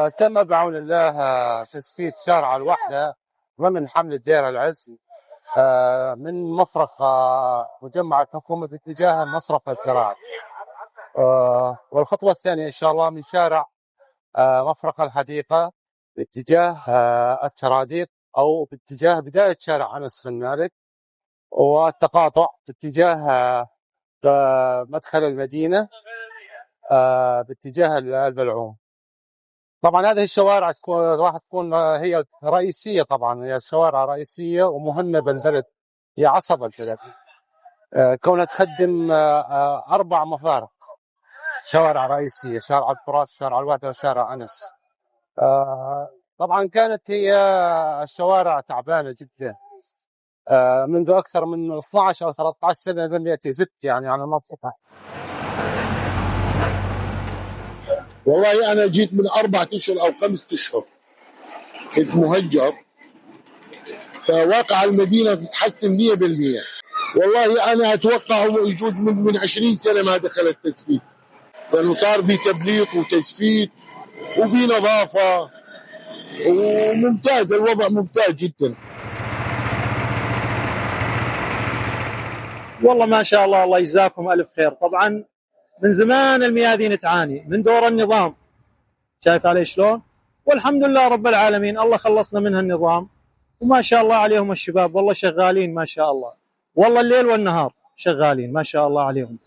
تم بعون الله تسفيت شارع الوحدة ضمن حملة دير العز من مفرق مجمع الحكومة باتجاه المصرف الزراعي. والخطوة الثانية إن شاء الله من شارع مفرق الحديقة باتجاه الشراديق أو باتجاه بداية شارع أنس بن مالك، والتقاطع باتجاه مدخل المدينة باتجاه البلعوم. طبعا هذه الشوارع راح تكون هي رئيسية، طبعا هي شوارع رئيسية ومهمة بالبلد، هي عصب البلد، كونها تخدم 4 مفارق، شوارع رئيسية: شارع الفرات، شارع الوحدة، وشارع أنس. طبعا كانت هي الشوارع تعبانة جدا منذ أكثر من 12 أو 13 سنة لم يأتي زفت يعني على المنطقة. والله أنا جيت من 4 أشهر أو 5 أشهر، كنت مهجر، فواقع المدينة تتحسن 100%. والله أنا أتوقع يجوز من 20 سنة ما دخل التسفيت، لأنه صار في تبليط وتسفيت وفي نظافة وممتاز، الوضع ممتاز جدا. والله ما شاء الله، الله يجزاكم ألف خير. طبعا من زمان الميادين تعاني من دور النظام، شايف عليه شلون؟ والحمد لله رب العالمين الله خلصنا منها النظام، وما شاء الله عليهم الشباب، والله شغالين ما شاء الله، والله الليل والنهار شغالين ما شاء الله عليهم.